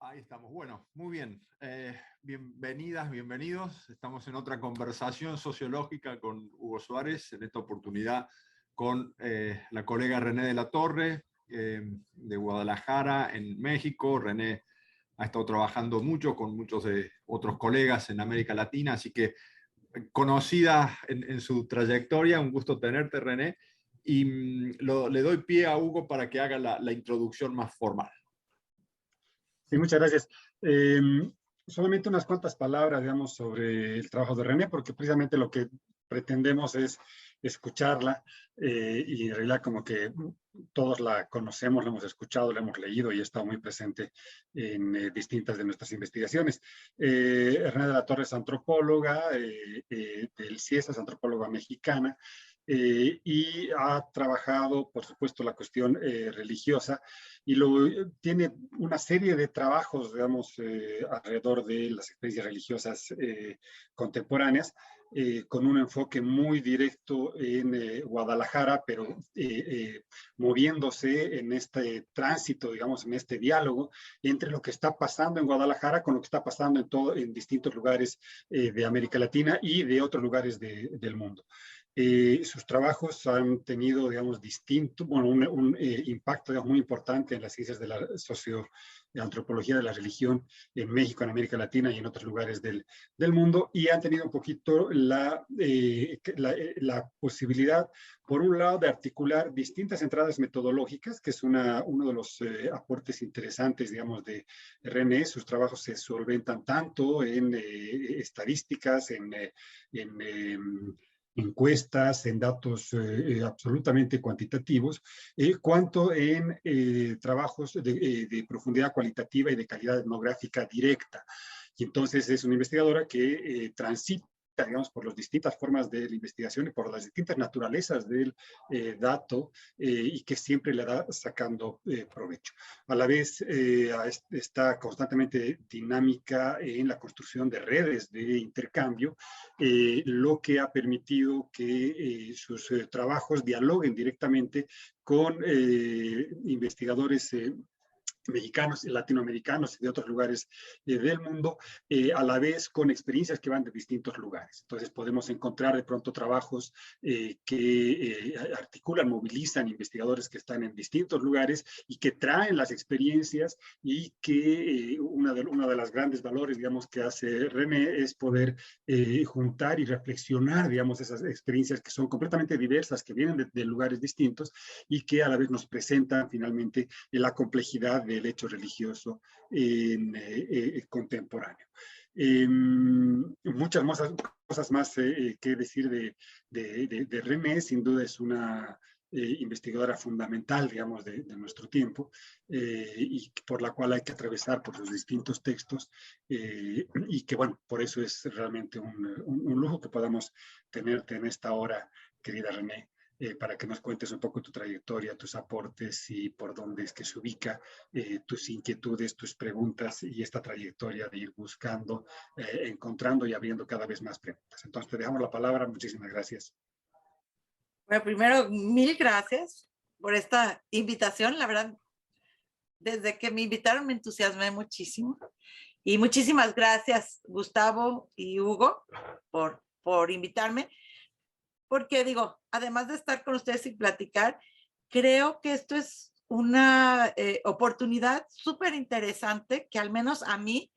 Ahí estamos. Bueno, muy bien. Bienvenidas, bienvenidos. Estamos en otra conversación sociológica con Hugo Suárez, en esta oportunidad con la colega René de la Torre, de Guadalajara, en México. René ha estado trabajando mucho con muchos de otros colegas en América Latina, así que conocida en su trayectoria. Un gusto tenerte, René. Y le doy pie a Hugo para que haga la introducción más formal. Sí, muchas gracias. Solamente unas cuantas palabras, digamos, sobre el trabajo de René, porque precisamente lo que pretendemos es escucharla y en realidad como que todos la conocemos, la hemos escuchado, la hemos leído y ha estado muy presente en distintas de nuestras investigaciones. René de la Torre es antropóloga del CIESA, es antropóloga mexicana, y ha trabajado, por supuesto, la cuestión religiosa y tiene una serie de trabajos, digamos, alrededor de las experiencias religiosas contemporáneas, con un enfoque muy directo en Guadalajara, pero moviéndose en este tránsito, digamos, en este diálogo entre lo que está pasando en Guadalajara con lo que está pasando en distintos lugares de América Latina y de otros lugares del mundo. Sus trabajos han tenido, digamos, un impacto, digamos, muy importante en las ciencias de la socioantropología de la religión en México, en América Latina y en otros lugares del mundo, y han tenido un poquito la posibilidad, por un lado, de articular distintas entradas metodológicas, que es uno de los aportes interesantes, digamos, de René. Sus trabajos se solventan tanto en estadísticas, en encuestas, en datos absolutamente cuantitativos, cuanto en trabajos de profundidad cualitativa y de calidad etnográfica directa. Y entonces es una investigadora que transita, digamos, por las distintas formas de la investigación y por las distintas naturalezas del dato y que siempre le da sacando provecho. A la vez está constantemente dinámica en la construcción de redes de intercambio, lo que ha permitido que sus trabajos dialoguen directamente con investigadores mexicanos, latinoamericanos y de otros lugares del mundo, a la vez con experiencias que van de distintos lugares. Entonces podemos encontrar de pronto trabajos que articulan, movilizan investigadores que están en distintos lugares y que traen las experiencias y que una de las grandes valores, digamos, que hace René es poder juntar y reflexionar, digamos, esas experiencias que son completamente diversas, que vienen de lugares distintos y que a la vez nos presentan finalmente la complejidad del hecho religioso contemporáneo. Muchas cosas más que decir de René. Sin duda es una investigadora fundamental, digamos, de nuestro tiempo, y por la cual hay que atravesar por los distintos textos, y que, bueno, por eso es realmente un lujo que podamos tenerte en esta hora, querida René. Para que nos cuentes un poco tu trayectoria, tus aportes y por dónde es que se ubica, tus inquietudes, tus preguntas y esta trayectoria de ir buscando, encontrando y abriendo cada vez más preguntas. Entonces te dejamos la palabra. Muchísimas gracias. Bueno, primero, mil gracias por esta invitación. La verdad, desde que me invitaron me entusiasmé muchísimo. Y muchísimas gracias, Gustavo y Hugo, por invitarme. Porque digo, además de estar con ustedes y platicar, creo que esto es una oportunidad súper interesante que al menos a mí,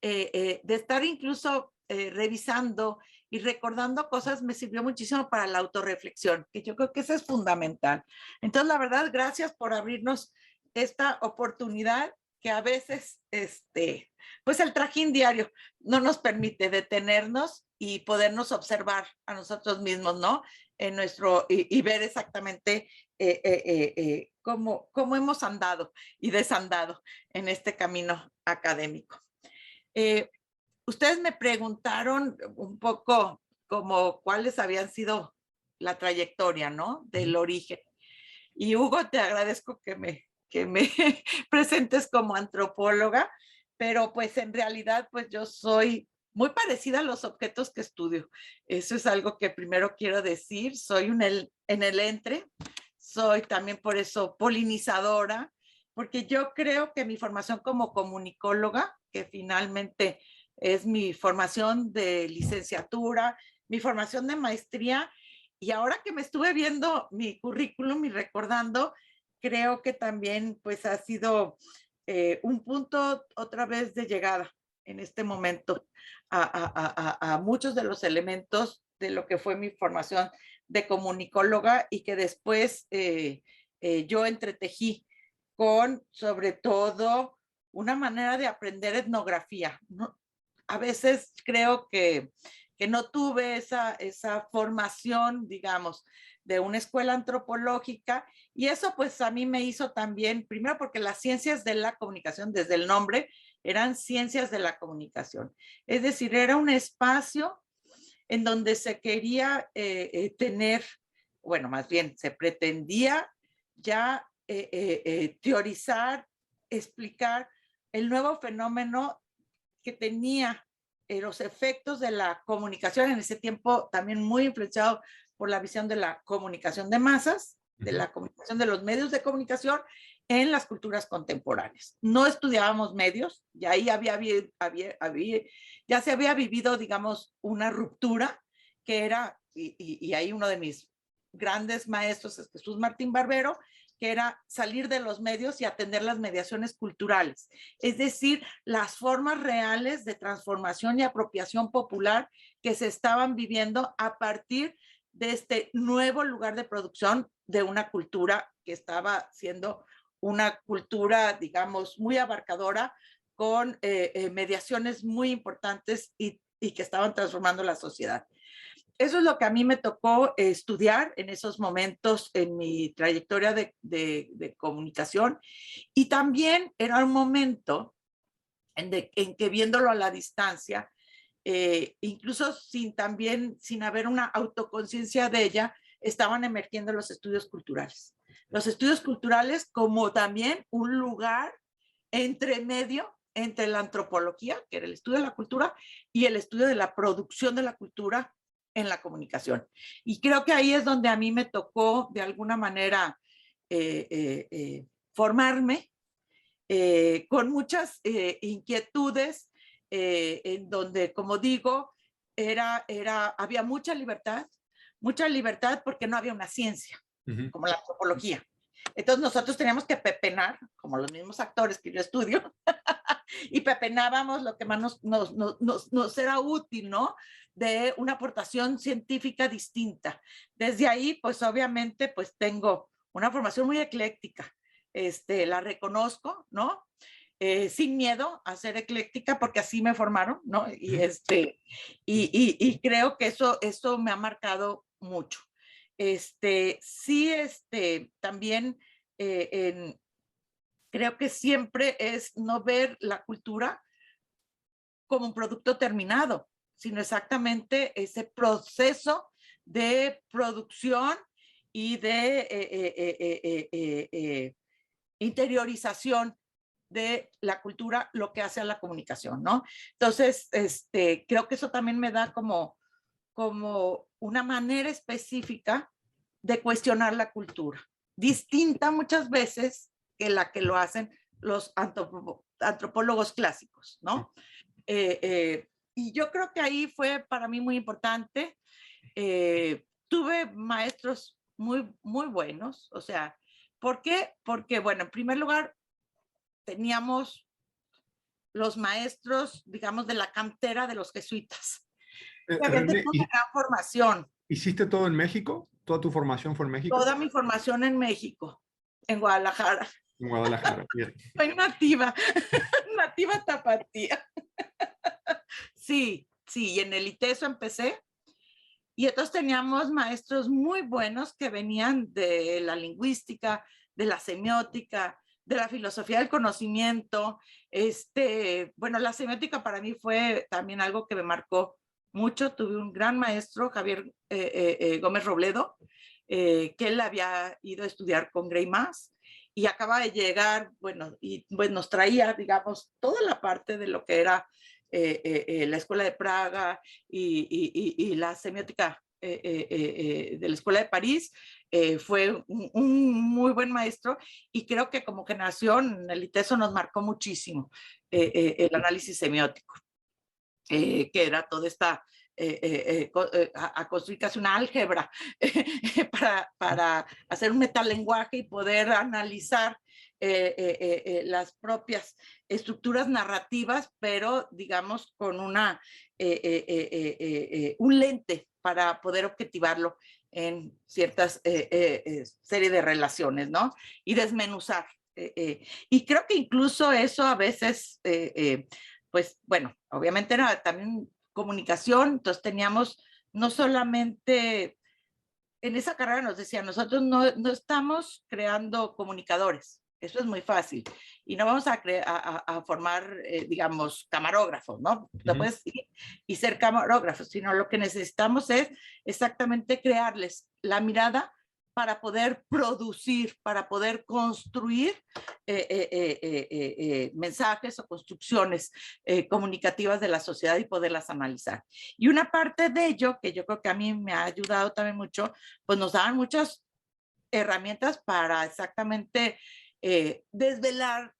de estar incluso revisando y recordando cosas, me sirvió muchísimo para la autorreflexión, que yo creo que eso es fundamental. Entonces, la verdad, gracias por abrirnos esta oportunidad que a veces, pues el trajín diario no nos permite detenernos y podernos observar a nosotros mismos, ¿no? En y ver exactamente cómo hemos andado y desandado en este camino académico. Ustedes me preguntaron un poco como cuáles habían sido la trayectoria, ¿no? Del origen. Y Hugo, te agradezco que me presentes como antropóloga, pero pues en realidad pues yo soy muy parecida a los objetos que estudio. Eso es algo que primero quiero decir. Soy en el entre, soy también por eso polinizadora, porque yo creo que mi formación como comunicóloga, que finalmente es mi formación de licenciatura, mi formación de maestría, y ahora que me estuve viendo mi currículum y recordando, creo que también pues ha sido un punto otra vez de llegada en este momento a muchos de los elementos de lo que fue mi formación de comunicóloga y que después yo entretejí con sobre todo una manera de aprender etnografía. ¿No? A veces creo que no tuve esa formación, digamos, de una escuela antropológica y eso pues a mí me hizo también, primero porque las ciencias de la comunicación, desde el nombre, eran ciencias de la comunicación. Es decir, era un espacio en donde se quería tener, bueno, más bien se pretendía ya teorizar, explicar el nuevo fenómeno que tenía los efectos de la comunicación en ese tiempo también muy influenciado por la visión de la comunicación de masas, de la comunicación de los medios de comunicación en las culturas contemporáneas. No estudiábamos medios, y ahí ya se había vivido, digamos, una ruptura que era, y ahí uno de mis grandes maestros es Jesús Martín Barbero, que era salir de los medios y atender las mediaciones culturales, es decir, las formas reales de transformación y apropiación popular que se estaban viviendo a partir de este nuevo lugar de producción de una cultura que estaba siendo una cultura, digamos, muy abarcadora, con mediaciones muy importantes y que estaban transformando la sociedad. Eso es lo que a mí me tocó estudiar en esos momentos en mi trayectoria de comunicación. Y también era un momento en que viéndolo a la distancia, incluso sin haber una autoconciencia de ella, estaban emergiendo los estudios culturales. Los estudios culturales como también un lugar entre medio entre la antropología, que era el estudio de la cultura, y el estudio de la producción de la cultura en la comunicación. Y creo que ahí es donde a mí me tocó de alguna manera formarme con muchas inquietudes, en donde, como digo, había mucha libertad porque no había una ciencia, como la antropología. Entonces nosotros teníamos que pepenar, como los mismos actores que yo estudio, y pepenábamos lo que más nos era útil, ¿no? De una aportación científica distinta. Desde ahí, pues obviamente, pues tengo una formación muy ecléctica. La reconozco, ¿no? Sin miedo a ser ecléctica porque así me formaron, ¿no? Y creo que eso me ha marcado mucho. Sí, también creo que siempre es no ver la cultura como un producto terminado, sino exactamente ese proceso de producción y de interiorización de la cultura, lo que hace a la comunicación, ¿no? Entonces, creo que eso también me da como una manera específica de cuestionar la cultura, distinta muchas veces que la que lo hacen los antropólogos clásicos, ¿no? Y yo creo que ahí fue para mí muy importante. Tuve maestros muy, muy buenos, o sea, ¿por qué? Porque, bueno, en primer lugar, teníamos los maestros, digamos, de la cantera de los jesuitas. René, una gran formación. ¿Hiciste todo en México? ¿Toda tu formación fue en México? Toda mi formación en México, en Guadalajara. En Guadalajara, bien. Soy nativa, nativa tapatía. Sí, y en el ITESO empecé. Y entonces teníamos maestros muy buenos que venían de la lingüística, de la semiótica, de la filosofía del conocimiento. Bueno, la semiótica para mí fue también algo que me marcó mucho. Tuve un gran maestro, Javier Gómez Robledo, que él había ido a estudiar con Gray Maas y acaba de llegar, bueno, y pues nos traía, digamos, toda la parte de lo que era la Escuela de Praga y la semiótica de la Escuela de París, fue un muy buen maestro y creo que como generación el ITESO nos marcó muchísimo el análisis semiótico, que era toda esta a construir casi una álgebra para hacer un metalenguaje y poder analizar las propias estructuras narrativas, pero digamos con un lente para poder objetivarlo en ciertas serie de relaciones, ¿no? Y desmenuzar. Y creo que incluso eso a veces, pues bueno, obviamente era también comunicación, entonces teníamos no solamente, en esa carrera nos decían, nosotros no estamos creando comunicadores, eso es muy fácil, y no vamos a formar, digamos, camarógrafos, ¿no? No puedes ir y ser camarógrafos, sino lo que necesitamos es exactamente crearles la mirada para poder producir, para poder construir mensajes o construcciones comunicativas de la sociedad y poderlas analizar. Y una parte de ello, que yo creo que a mí me ha ayudado también mucho, pues nos daban muchas herramientas para exactamente desvelar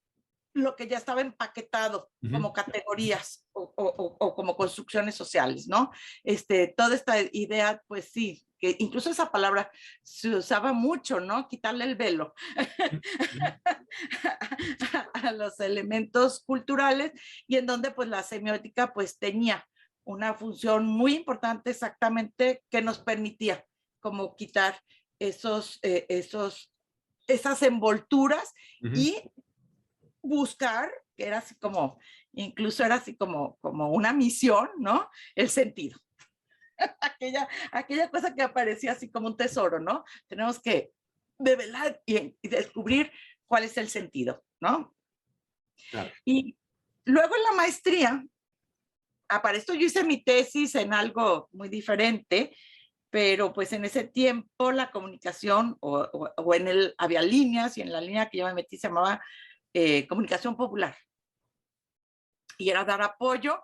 lo que ya estaba empaquetado como categorías o como construcciones sociales, ¿no? Toda esta idea, pues sí, que incluso esa palabra se usaba mucho, ¿no? Quitarle el velo a los elementos culturales y en donde pues la semiótica pues tenía una función muy importante exactamente que nos permitía como quitar esas envolturas y buscar, que era así como, incluso era así como una misión, ¿no? El sentido. aquella cosa que aparecía así como un tesoro, ¿no? Tenemos que develar y descubrir cuál es el sentido, ¿no? Claro. Y luego en la maestría, para esto yo hice mi tesis en algo muy diferente, pero pues en ese tiempo la comunicación o en el había líneas y en la línea que yo me metí se llamaba comunicación popular y era dar apoyo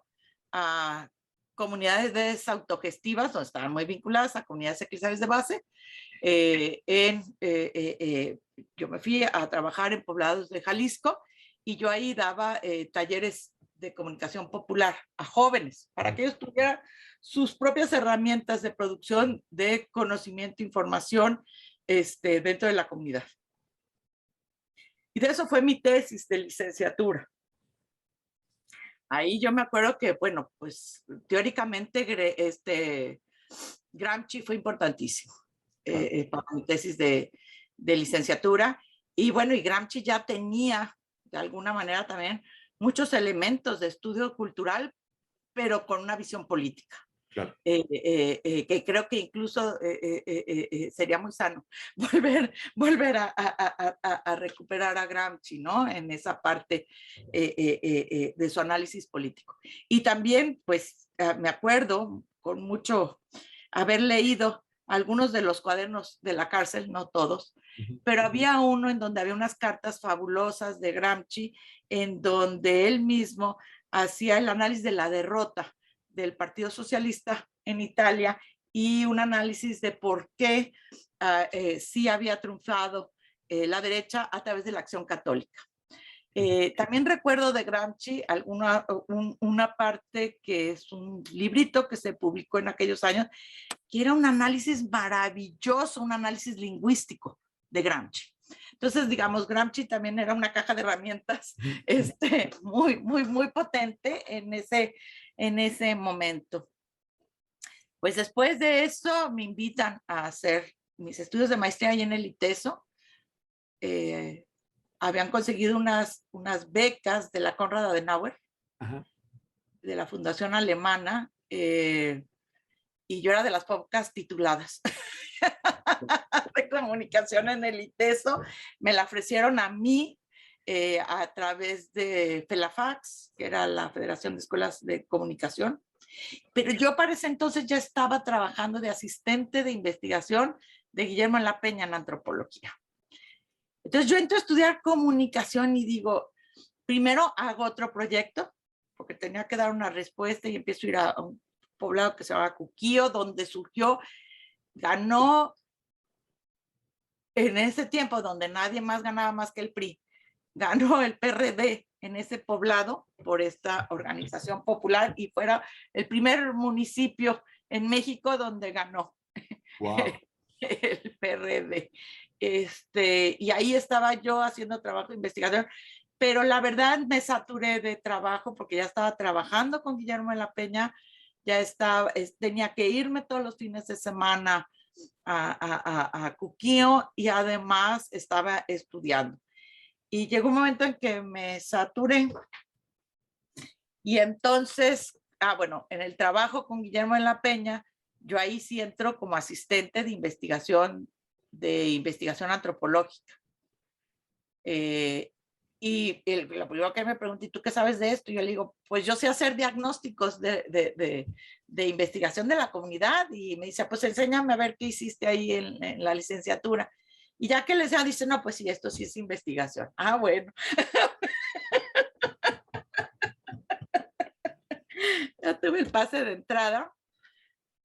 a comunidades autogestivas donde estaban muy vinculadas a comunidades eclesiales de base. Yo me fui a trabajar en poblados de Jalisco y yo ahí daba talleres de comunicación popular a jóvenes para que ellos tuvieran sus propias herramientas de producción de conocimiento, información dentro de la comunidad. Y de eso fue mi tesis de licenciatura. Ahí yo me acuerdo que, bueno, pues teóricamente Gramsci fue importantísimo para mi tesis de licenciatura. Y bueno, y Gramsci ya tenía de alguna manera también muchos elementos de estudio cultural, pero con una visión política. Claro. Que creo que incluso sería muy sano volver a recuperar a Gramsci, ¿no? En esa parte de su análisis político. Y también, pues, me acuerdo con mucho haber leído algunos de los cuadernos de la cárcel, no todos, pero había uno en donde había unas cartas fabulosas de Gramsci, en donde él mismo hacía el análisis de la derrota del Partido Socialista en Italia y un análisis de por qué sí había triunfado la derecha a través de la acción católica. También recuerdo de Gramsci una parte que es un librito que se publicó en aquellos años, que era un análisis maravilloso, un análisis lingüístico de Gramsci. Entonces, digamos, Gramsci también era una caja de herramientas muy potente en ese momento. Pues después de eso me invitan a hacer mis estudios de maestría ahí en el ITESO. Habían conseguido unas becas de la Konrad Adenauer, de la Fundación Alemana, y yo era de las pocas tituladas de comunicación en el ITESO. Me la ofrecieron a mí a través de FELAFAX, que era la Federación de Escuelas de Comunicación. Pero yo para ese entonces ya estaba trabajando de asistente de investigación de Guillermo La Peña en antropología. Entonces yo entro a estudiar comunicación y digo, primero hago otro proyecto, porque tenía que dar una respuesta y empiezo a ir a un poblado que se llama Cuquío, donde surgió ganó en ese tiempo donde nadie más ganaba más que el PRI, ganó el PRD en ese poblado por esta organización popular y fuera el primer municipio en México donde ganó Wow. el PRD. Y ahí estaba yo haciendo trabajo de investigación, pero la verdad me saturé de trabajo porque ya estaba trabajando con Guillermo de la Peña, ya estaba, tenía que irme todos los fines de semana a Cuquío y además estaba estudiando. Y llegó un momento en que me saturé y entonces, bueno, en el trabajo con Guillermo de la Peña, yo ahí sí entro como asistente de investigación antropológica. Y lo primero que me pregunta, ¿y tú qué sabes de esto? Y yo le digo, pues yo sé hacer diagnósticos de investigación de la comunidad. Y me dice, pues enséñame a ver qué hiciste ahí en la licenciatura. Y ya que les dice, no, pues sí, esto sí es investigación. Ah, bueno. Ya tuve el pase de entrada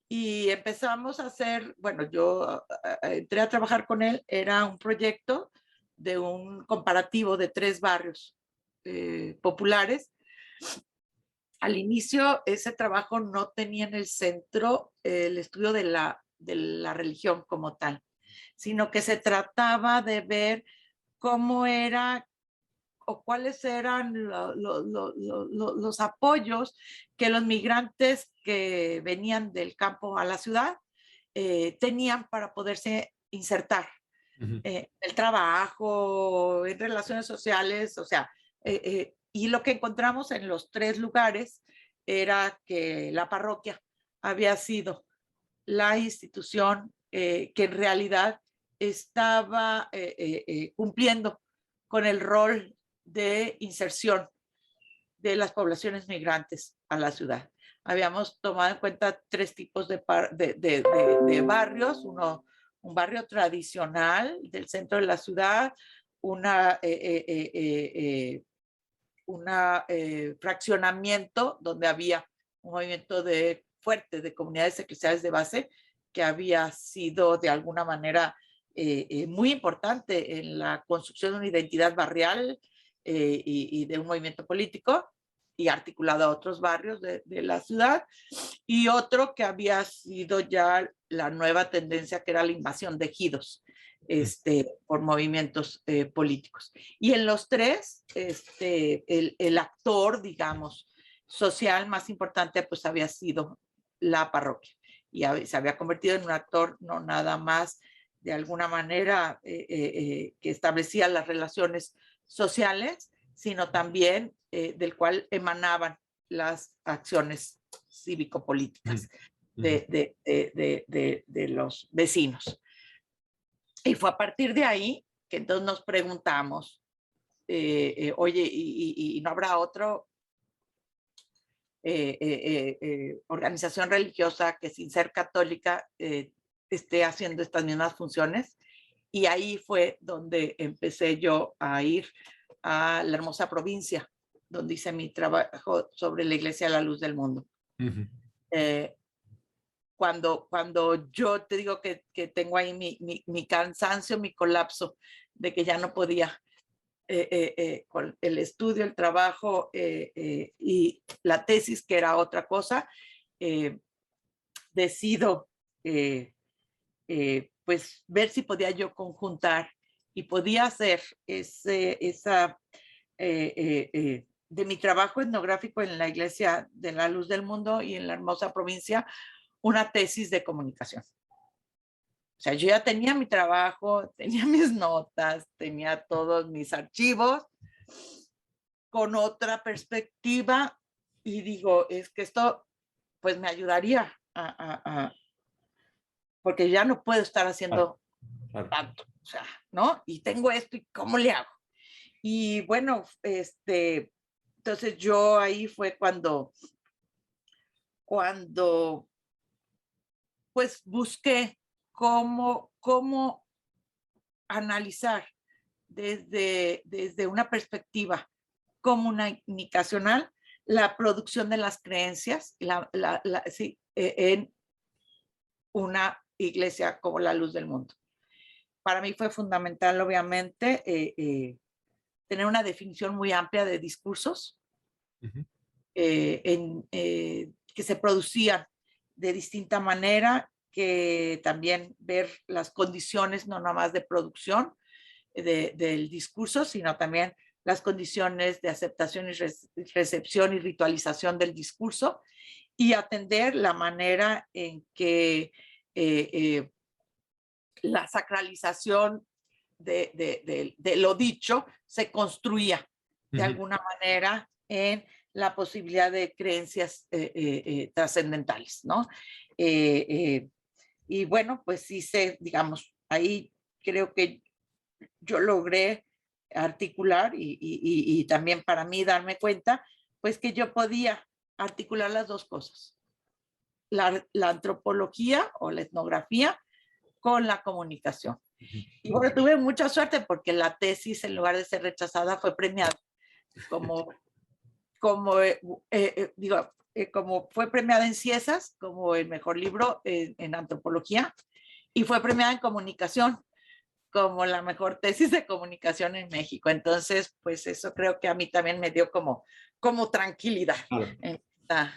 y empezamos a hacer, bueno, yo entré a trabajar con él, era un proyecto de un comparativo de 3 barrios populares. Al inicio ese trabajo no tenía en el centro el estudio de la religión como tal, sino que se trataba de ver cómo era o cuáles eran los apoyos que los migrantes que venían del campo a la ciudad tenían para poderse insertar el trabajo, en relaciones sociales, o sea, y lo que encontramos en los 3 lugares era que la parroquia había sido la institución que en realidad estaba cumpliendo con el rol de inserción de las poblaciones migrantes a la ciudad. Habíamos tomado en cuenta 3 tipos de barrios, un barrio tradicional del centro de la ciudad, fraccionamiento donde había un movimiento fuerte de comunidades eclesiales de base que había sido de alguna manera muy importante en la construcción de una identidad barrial y de un movimiento político y articulado a otros barrios de la ciudad, y otro que había sido ya la nueva tendencia, que era la invasión de ejidos por movimientos políticos. Y en los 3, el actor, digamos, social más importante, pues había sido la parroquia. Y se había convertido en un actor no nada más de alguna manera que establecía las relaciones sociales, sino también del cual emanaban las acciones cívico-políticas de los vecinos. Y fue a partir de ahí que entonces nos preguntamos, oye, ¿y no habrá otro organización religiosa que sin ser católica esté haciendo estas mismas funciones? Y ahí fue donde empecé yo a ir a la hermosa provincia, donde hice mi trabajo sobre la Iglesia de la Luz del Mundo. Cuando yo te digo que tengo ahí mi cansancio, mi colapso, de que ya no podía con el estudio, el trabajo y la tesis, que era otra cosa, decido pues ver si podía yo conjuntar y podía hacer de mi trabajo etnográfico en la Iglesia de la Luz del Mundo y en la hermosa provincia, una tesis de comunicación. O sea, yo ya tenía mi trabajo, tenía mis notas, tenía todos mis archivos con otra perspectiva, y digo, es que esto pues me ayudaría porque ya no puedo estar haciendo tanto, o sea, ¿no? Y tengo esto, ¿y cómo le hago? Y bueno, entonces yo ahí fue cuando pues busqué cómo analizar desde una perspectiva comunicacional la producción de las creencias en una iglesia como la luz del mundo. Para mí fue fundamental, obviamente, tener una definición muy amplia de discursos que se producían de distinta manera, que también ver las condiciones no nada más de producción del discurso, sino también las condiciones de aceptación y recepción y ritualización del discurso, y atender la manera en que la sacralización de lo dicho se construía de alguna manera en la posibilidad de creencias trascendentales, ¿no? Y bueno, pues hice, digamos, ahí creo que yo logré articular y también para mí darme cuenta, pues que yo podía articular las dos cosas, la antropología o la etnografía con la comunicación. Y bueno, tuve mucha suerte porque la tesis, en lugar de ser rechazada, fue premiada como fue premiada en Ciesas como el mejor libro en antropología, y fue premiada en comunicación como la mejor tesis de comunicación en México. Entonces, pues eso creo que a mí también me dio como tranquilidad. Claro.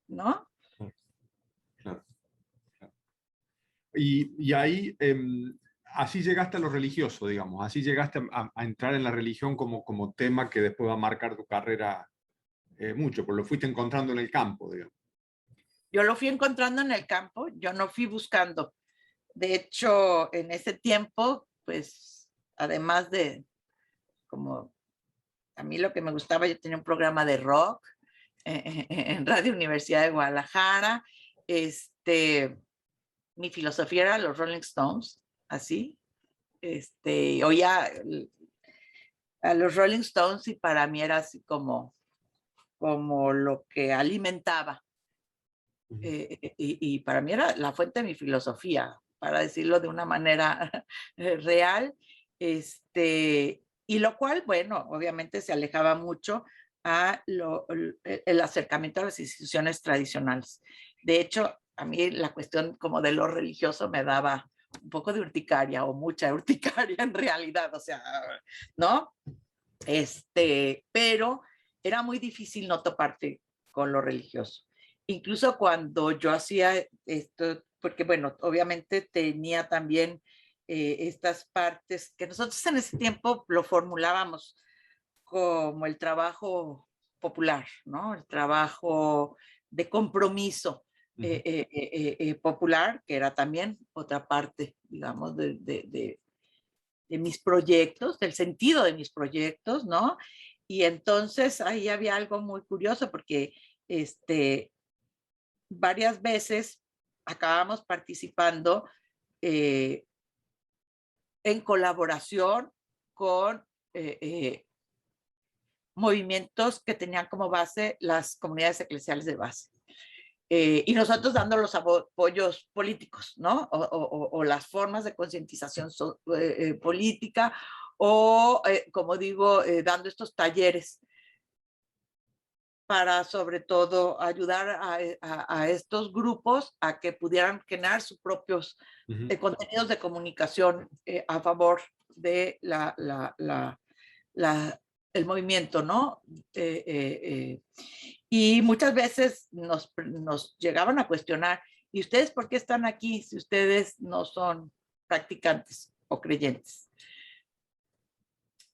¿No? Claro. Y ahí, así llegaste a lo religioso, digamos, así llegaste a entrar en la religión como tema que después va a marcar tu carrera mucho, porque lo fuiste encontrando en el campo, digamos. Yo lo fui encontrando en el campo, yo no fui buscando. De hecho, en ese tiempo, pues, además de como a mí lo que me gustaba, yo tenía un programa de rock en Radio Universidad de Guadalajara. Mi filosofía era los Rolling Stones, así. Oía a los Rolling Stones y para mí era así como lo que alimentaba. Y para mí era la fuente de mi filosofía, para decirlo de una manera real. Y lo cual, bueno, obviamente se alejaba mucho a el acercamiento a las instituciones tradicionales. De hecho, a mí la cuestión como de lo religioso me daba un poco de urticaria o mucha urticaria en realidad, o sea, ¿no? Pero era muy difícil no toparte con lo religioso. Incluso cuando yo hacía esto, porque bueno, obviamente tenía también estas partes que nosotros en ese tiempo lo formulábamos como el trabajo popular, ¿no? El trabajo de compromiso popular, que era también otra parte, digamos, de mis proyectos, del sentido de mis proyectos, ¿no? Y entonces ahí había algo muy curioso porque varias veces acabamos participando en colaboración con movimientos que tenían como base las comunidades eclesiales de base. Y nosotros dando los apoyos políticos, ¿no? O las formas de concientización política, o, como digo, dando estos talleres para, sobre todo, ayudar a estos grupos a que pudieran generar sus propios contenidos de comunicación a favor de el movimiento, ¿no? Y muchas veces nos llegaban a cuestionar, ¿y ustedes por qué están aquí si ustedes no son practicantes o creyentes?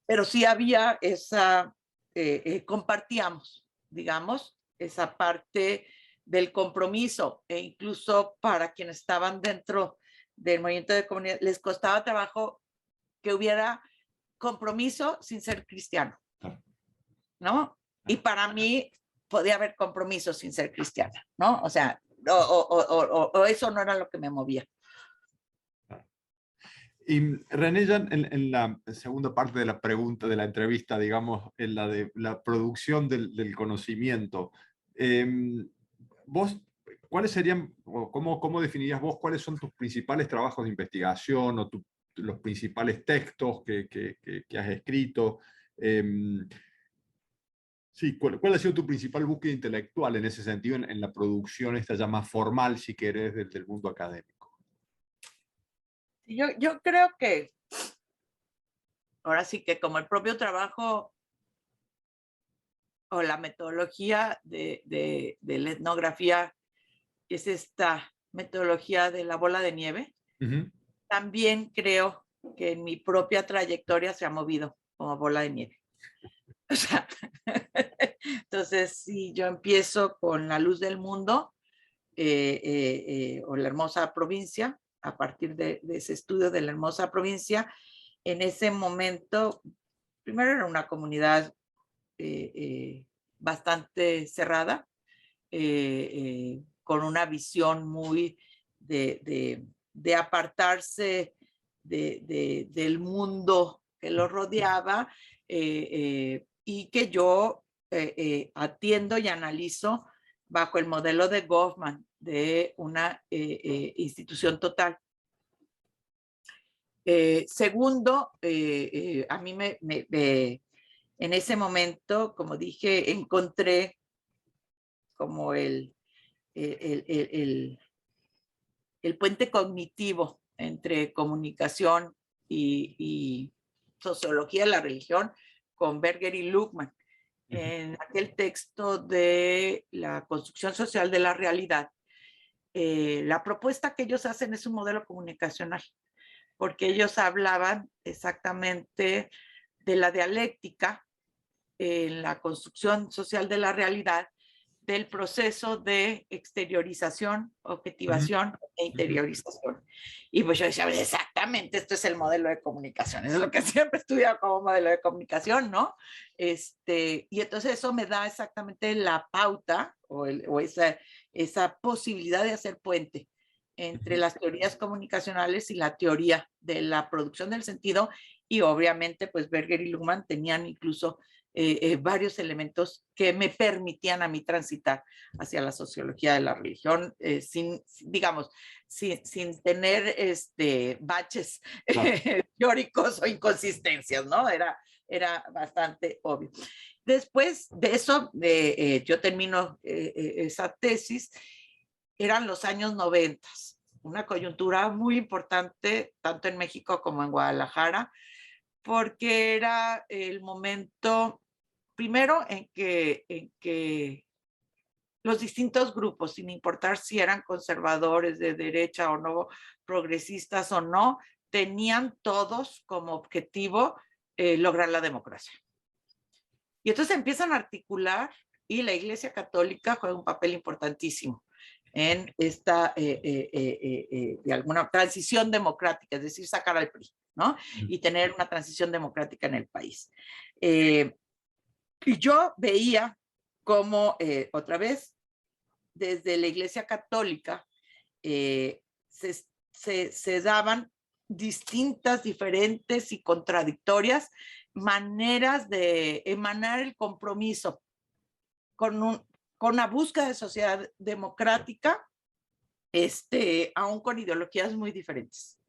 Pero sí había esa, compartíamos, digamos, esa parte del compromiso, e incluso para quienes estaban dentro del movimiento de comunidad, les costaba trabajo que hubiera compromiso sin ser cristiano, ¿no? Y para mí podía haber compromiso sin ser cristiana, ¿no? O sea, o eso no era lo que me movía. Y René, ya en la segunda parte de la pregunta, de la entrevista, digamos, en la de la producción del conocimiento, vos, ¿cuáles serían, o cómo definirías vos cuáles son tus principales trabajos de investigación o los principales textos que has escrito? Sí, ¿cuál ha sido tu principal búsqueda intelectual en ese sentido, en la producción esta ya más formal, si querés, del mundo académico? Yo creo que ahora sí que como el propio trabajo o la metodología de la etnografía es esta metodología de la bola de nieve, también creo que en mi propia trayectoria se ha movido como bola de nieve. O sea, entonces, si yo empiezo con La Luz del Mundo o La Hermosa Provincia, a partir de ese estudio de La Hermosa Provincia, en ese momento, primero era una comunidad bastante cerrada, con una visión muy de apartarse del mundo que lo rodeaba, y que yo atiendo y analizo bajo el modelo de Goffman de una institución total. Segundo, a mí en ese momento, como dije, encontré como el puente cognitivo entre comunicación y sociología de la religión con Berger y Luhmann. En aquel texto de la construcción social de la realidad, la propuesta que ellos hacen es un modelo comunicacional, porque ellos hablaban exactamente de la dialéctica en la construcción social de la realidad, del proceso de exteriorización, objetivación e interiorización. Y pues yo decía, exactamente, esto es el modelo de comunicación, es lo que siempre he estudiado como modelo de comunicación, ¿no? Y entonces eso me da exactamente la pauta o esa posibilidad de hacer puente entre las teorías comunicacionales y la teoría de la producción del sentido, y obviamente pues Berger y Luhmann tenían incluso varios elementos que me permitían a mí transitar hacia la sociología de la religión, sin tener baches teóricos o inconsistencias, ¿no? Era bastante obvio. Después de eso, yo termino esa tesis, eran los años 90, una coyuntura muy importante, tanto en México como en Guadalajara, porque era el momento, primero, en que los distintos grupos, sin importar si eran conservadores de derecha o no, progresistas o no, tenían todos como objetivo lograr la democracia. Y entonces empiezan a articular, y la Iglesia Católica juega un papel importantísimo en esta, de alguna transición democrática, es decir, sacar al PRI, ¿no? Y tener una transición democrática en el país. Y yo veía cómo, otra vez, desde la Iglesia Católica se daban distintas, diferentes y contradictorias maneras de emanar el compromiso con una búsqueda de sociedad democrática, aún con ideologías muy diferentes,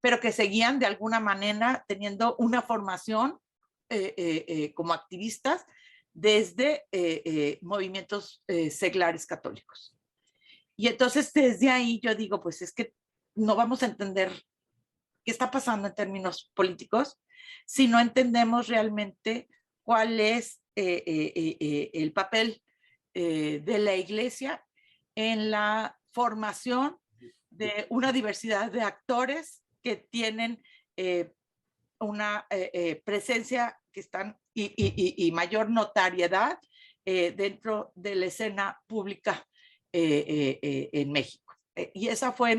pero que seguían de alguna manera teniendo una formación como activistas desde movimientos seglares católicos. Y entonces desde ahí yo digo, pues es que no vamos a entender qué está pasando en términos políticos si no entendemos realmente cuál es el papel de la Iglesia en la formación de una diversidad de actores que tienen una presencia que están y mayor notariedad dentro de la escena pública en México. Y esa fue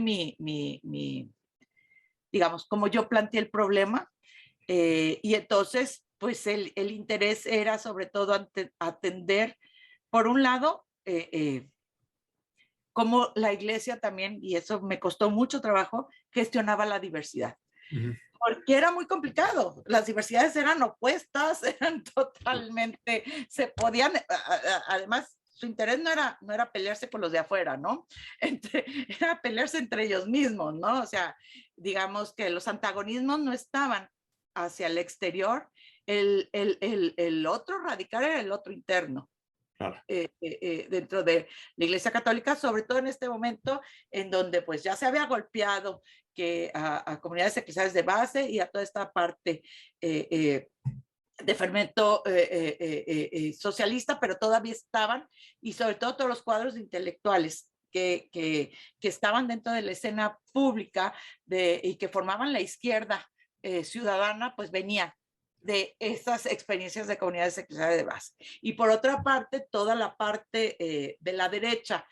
digamos, como yo planteé el problema. Y entonces, pues el interés era sobre todo atender, por un lado, cómo la Iglesia también, y eso me costó mucho trabajo, gestionaba la diversidad. Porque era muy complicado, las diversidades eran opuestas, eran totalmente, se podían, además, su interés no era pelearse con los de afuera, ¿no? Era pelearse entre ellos mismos, ¿no? O sea, digamos que los antagonismos no estaban hacia el exterior, el otro radical era el otro interno. Claro. dentro de la Iglesia Católica, sobre todo en este momento en donde pues ya se había golpeado que a comunidades eclesiales de base y a toda esta parte de fermento socialista, pero todavía estaban, y sobre todo todos los cuadros de intelectuales que estaban dentro de la escena pública y que formaban la izquierda ciudadana, pues venían de esas experiencias de comunidades eclesiales de base. Y por otra parte, toda la parte de la derecha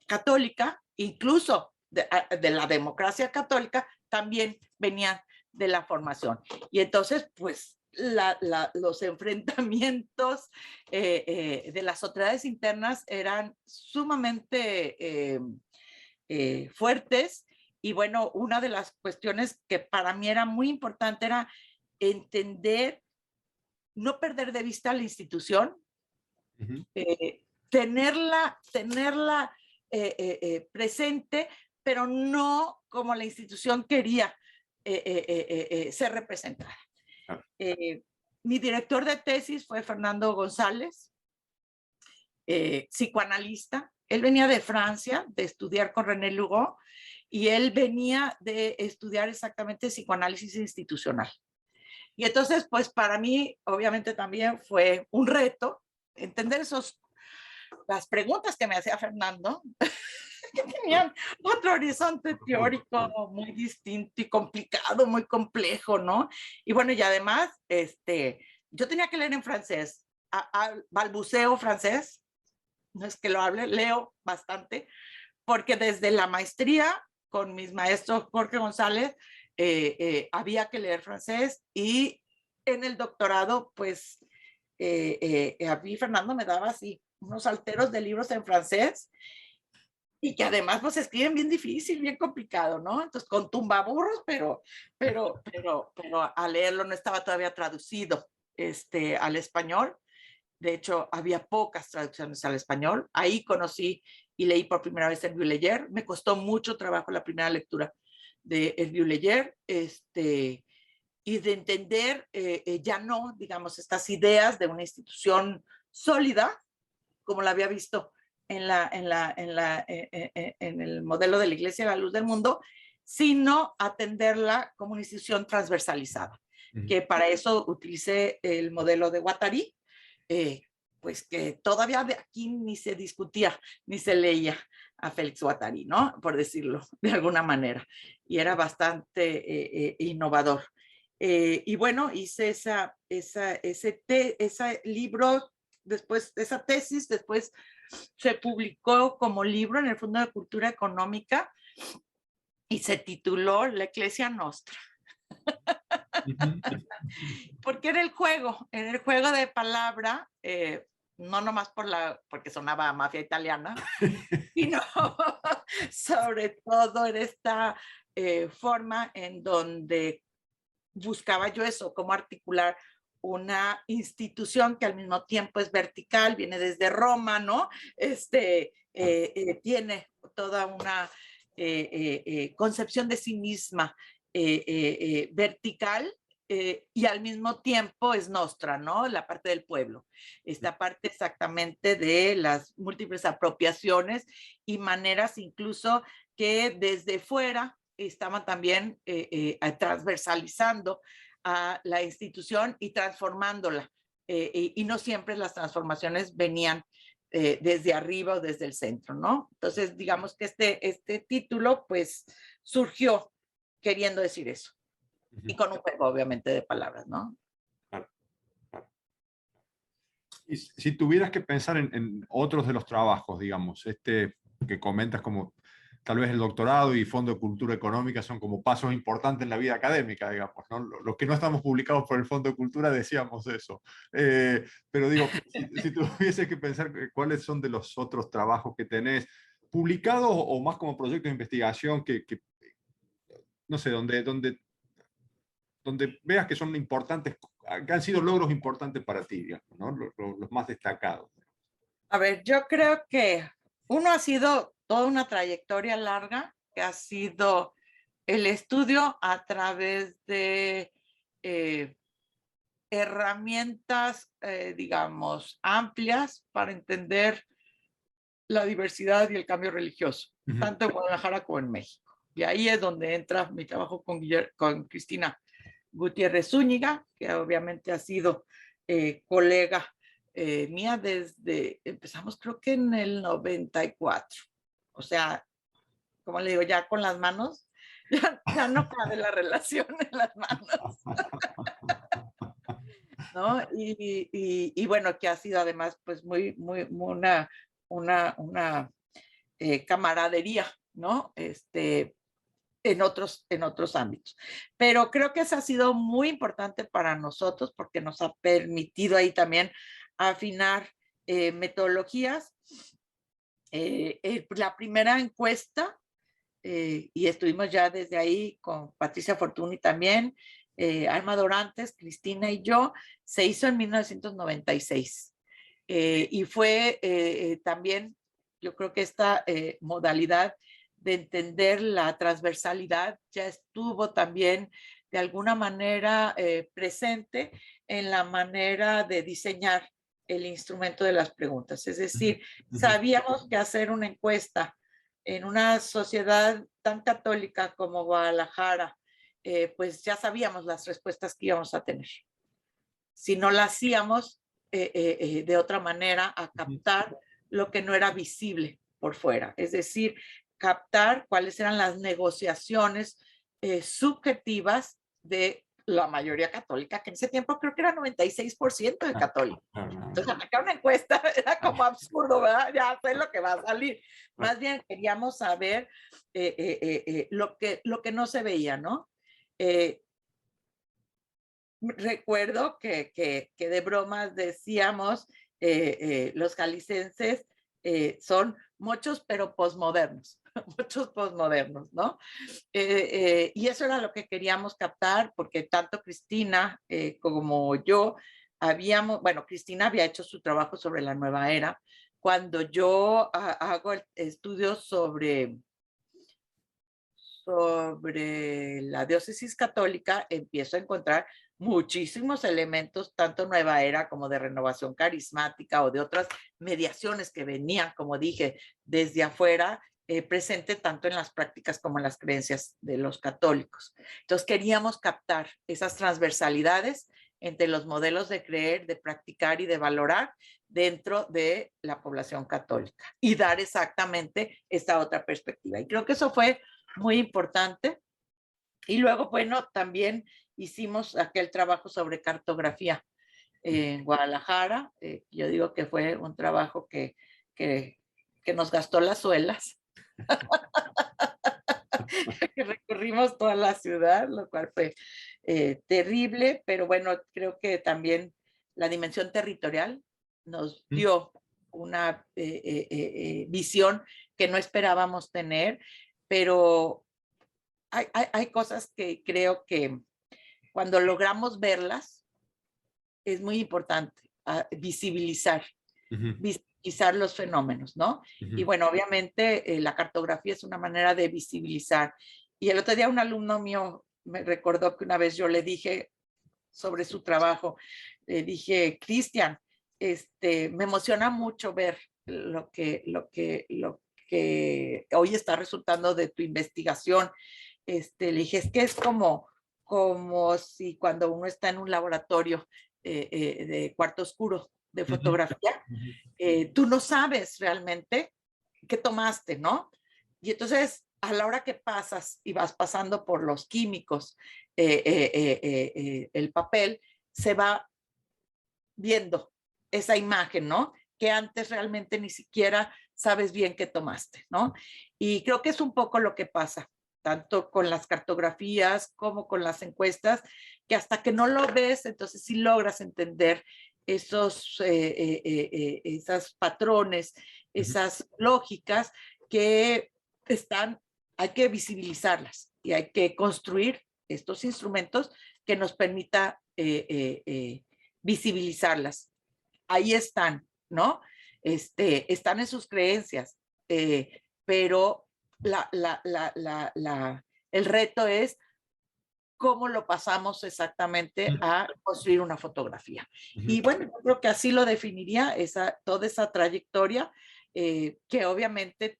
católica, incluso de la democracia católica, también venían de la formación. Y entonces, pues, los enfrentamientos de las autoridades internas eran sumamente fuertes. Y bueno, una de las cuestiones que para mí era muy importante era entender, no perder de vista la institución, tenerla presente, pero no como la institución quería ser representada. Mi director de tesis fue Fernando González, psicoanalista. Él venía de Francia de estudiar con René Lugo, y él venía de estudiar exactamente psicoanálisis institucional. Y entonces, pues para mí, obviamente también fue un reto entender las preguntas que me hacía Fernando, que tenían otro horizonte teórico muy distinto y complicado, muy complejo, ¿no? Y bueno, y además, yo tenía que leer en francés, balbuceo francés, no es que lo hable, leo bastante, porque desde la maestría con mis maestros Jorge González había que leer francés, y en el doctorado, pues, a mí Fernando me daba así unos alteros de libros en francés, y que además pues escriben bien difícil, bien complicado, ¿no? Entonces con tumbaburros, pero a leerlo no estaba todavía traducido al español. De hecho, había pocas traducciones al español. Ahí conocí y leí por primera vez Hervieux Leyer. Me costó mucho trabajo la primera lectura de Hervieux Leyer, y de entender ya no, digamos, estas ideas de una institución sólida, como la había visto en el modelo de la Iglesia de la Luz del Mundo, sino atenderla como una institución transversalizada, que para eso utilicé el modelo de Guattari, pues que todavía de aquí ni se discutía, ni se leía a Félix Guattari, ¿no? Por decirlo de alguna manera. Y era bastante innovador. Y bueno, hice ese libro, después esa tesis, después se publicó como libro en el Fondo de Cultura Económica y se tituló La Ecclesia Nostra. Porque era el juego de palabra, no nomás porque sonaba a mafia italiana, sino sobre todo en esta forma en donde buscaba yo eso, cómo articular una institución que al mismo tiempo es vertical, viene desde Roma, ¿no? Tiene toda una concepción de sí misma vertical, y al mismo tiempo es nostra, ¿no? La parte del pueblo. Esta parte exactamente de las múltiples apropiaciones y maneras incluso que desde fuera estaban también transversalizando a la institución y transformándola. Y no siempre las transformaciones venían desde arriba o desde el centro, ¿no? Entonces, digamos que este título, pues, surgió queriendo decir eso. Y con un juego, obviamente, de palabras, ¿no? Claro, claro. Y si tuvieras que pensar en otros de los trabajos, digamos, que comentas como tal vez el doctorado y Fondo de Cultura Económica son como pasos importantes en la vida académica, digamos, ¿no? Los que no estamos publicados por el Fondo de Cultura decíamos eso. Pero digo, si tuvieses que pensar cuáles son de los otros trabajos que tenés publicados o más como proyectos de investigación que no sé, donde veas que son importantes, que han sido logros importantes para ti, digamos, ¿no? Los más destacados. A ver, yo creo que uno ha sido toda una trayectoria larga, que ha sido el estudio a través de herramientas, digamos, amplias para entender la diversidad y el cambio religioso, tanto en Guadalajara como en México. Y ahí es donde entra mi trabajo con Cristina Gutiérrez Zúñiga, que obviamente ha sido colega mía desde, empezamos creo que en el 94. O sea, como le digo, ya con las manos, ya no cabe la relación en las manos. ¿No? Y bueno, que ha sido además pues muy una camaradería, ¿no? En otros ámbitos. Pero creo que eso ha sido muy importante para nosotros porque nos ha permitido ahí también afinar metodologías. La primera encuesta, y estuvimos ya desde ahí con Patricia Fortuny también, Alma Dorantes, Cristina y yo, se hizo en 1996. Y fue también, yo creo que esta modalidad de entender la transversalidad ya estuvo también de alguna manera presente en la manera de diseñar el instrumento de las preguntas. Es decir, sabíamos que hacer una encuesta en una sociedad tan católica como Guadalajara, pues ya sabíamos las respuestas que íbamos a tener. Si no la hacíamos de otra manera, a captar lo que no era visible por fuera. Es decir, captar cuáles eran las negociaciones subjetivas de la mayoría católica, que en ese tiempo creo que era 96% de católicos. Entonces, acá una encuesta era como absurdo, ¿verdad? Ya sé lo que va a salir. Más bien queríamos saber lo que no se veía, ¿no? Recuerdo que de bromas decíamos, los jaliscienses son muchos, pero posmodernos, muchos posmodernos, ¿no? Y eso era lo que queríamos captar, porque tanto Cristina como yo bueno, Cristina había hecho su trabajo sobre la nueva era. Cuando yo hago estudios sobre la diócesis católica, empiezo a encontrar muchísimos elementos, tanto nueva era como de renovación carismática o de otras mediaciones que venían, como dije, desde afuera, presente tanto en las prácticas como en las creencias de los católicos. Entonces queríamos captar esas transversalidades entre los modelos de creer, de practicar y de valorar dentro de la población católica y dar exactamente esta otra perspectiva. Y creo que eso fue muy importante. Y luego, bueno, también hicimos aquel trabajo sobre cartografía en Guadalajara. Yo digo que fue un trabajo que nos gastó las suelas. Que recorrimos toda la ciudad, lo cual fue terrible, pero bueno, creo que también la dimensión territorial nos dio una visión que no esperábamos tener, pero hay cosas que creo que cuando logramos verlas es muy importante visibilizar los fenómenos, ¿no? Y bueno, obviamente la cartografía es una manera de visibilizar. Y el otro día un alumno mío me recordó que una vez yo le dije sobre su trabajo, le dije, Cristian, me emociona mucho ver lo que hoy está resultando de tu investigación. Le dije, es que es como si cuando uno está en un laboratorio de cuarto oscuro de fotografía, tú no sabes realmente qué tomaste, ¿no? Y entonces, a la hora que pasas y vas pasando por los químicos, el papel, se va viendo esa imagen, ¿no? Que antes realmente ni siquiera sabes bien qué tomaste, ¿no? Y creo que es un poco lo que pasa, tanto con las cartografías como con las encuestas, que hasta que no lo ves, entonces sí logras entender esos patrones, esas lógicas que hay que visibilizarlas y hay que construir estos instrumentos que nos permita visibilizarlas. Ahí están, ¿no? Están en sus creencias, pero el reto es cómo lo pasamos exactamente a construir una fotografía. Y bueno, yo creo que así lo definiría toda esa trayectoria que obviamente,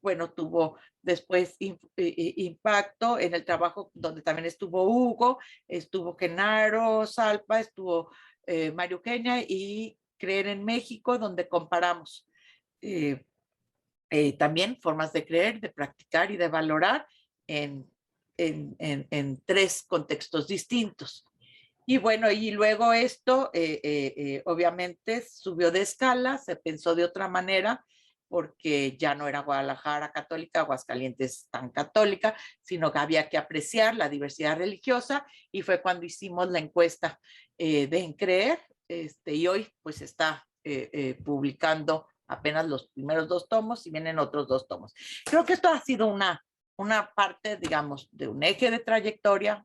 bueno, tuvo después impacto en el trabajo donde también estuvo Hugo, estuvo Genaro Salpa, estuvo Mario Kenia y Creer en México, donde comparamos también formas de creer, de practicar y de valorar en 3 contextos distintos. Y bueno, y luego esto obviamente subió de escala, se pensó de otra manera, porque ya no era Guadalajara católica, Aguascalientes tan católica, sino que había que apreciar la diversidad religiosa, y fue cuando hicimos la encuesta de En Creer, y hoy pues está publicando apenas los primeros 2 tomos y vienen otros 2 tomos. Creo que esto ha sido una parte, digamos, de un eje de trayectoria,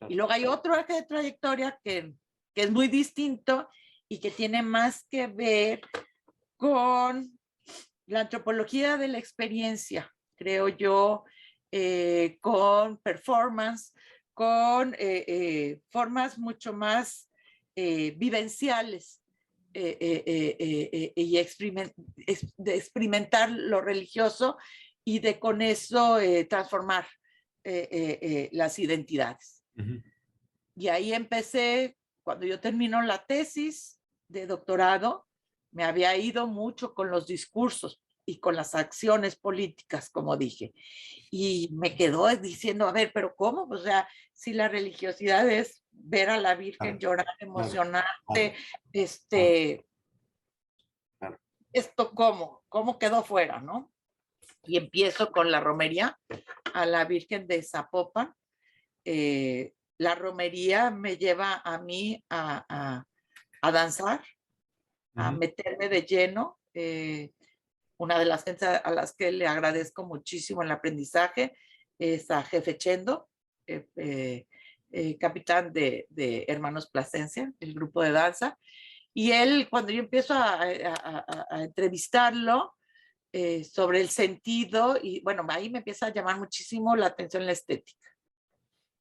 y luego hay otro eje de trayectoria que es muy distinto y que tiene más que ver con la antropología de la experiencia, creo yo, con performance, con formas mucho más vivenciales y de experimentar lo religioso y de con eso transformar las identidades. Y ahí empecé, cuando yo termino la tesis de doctorado, me había ido mucho con los discursos y con las acciones políticas, como dije. Y me quedó diciendo, a ver, pero ¿cómo? O sea, si la religiosidad es ver a la Virgen llorar, emocionarte, esto ¿cómo quedó fuera, no? Y empiezo con la romería a la Virgen de Zapopan. La romería me lleva a mí a danzar, a meterme de lleno. Una de las gentes a las que le agradezco muchísimo el aprendizaje es a Jefe Chendo, capitán de Hermanos Plasencia, el grupo de danza. Y él, cuando yo empiezo a entrevistarlo sobre el sentido, y bueno, ahí me empieza a llamar muchísimo la atención la estética.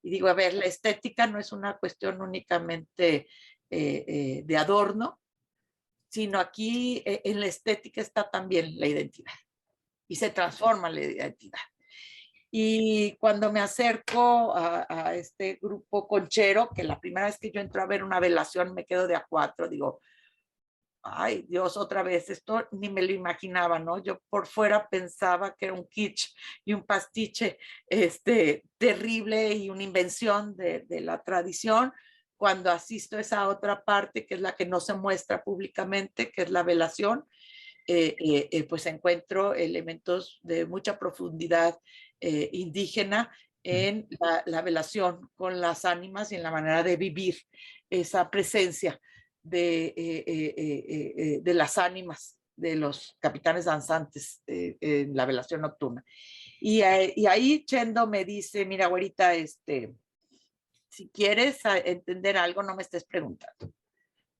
Y digo, a ver, la estética no es una cuestión únicamente de adorno, sino aquí en la estética está también la identidad y se transforma la identidad. Y cuando me acerco a este grupo conchero, que la primera vez que yo entro a ver una velación me quedo de a 4, digo, ay Dios, otra vez, esto ni me lo imaginaba, ¿no? Yo por fuera pensaba que era un kitsch y un pastiche terrible y una invención de la tradición. Cuando asisto a esa otra parte, que es la que no se muestra públicamente, que es la velación, pues encuentro elementos de mucha profundidad indígena en la velación con las ánimas y en la manera de vivir esa presencia de las ánimas de los capitanes danzantes en la velación nocturna. Y ahí Chendo me dice, mira, güerita, si quieres entender algo, no me estés preguntando,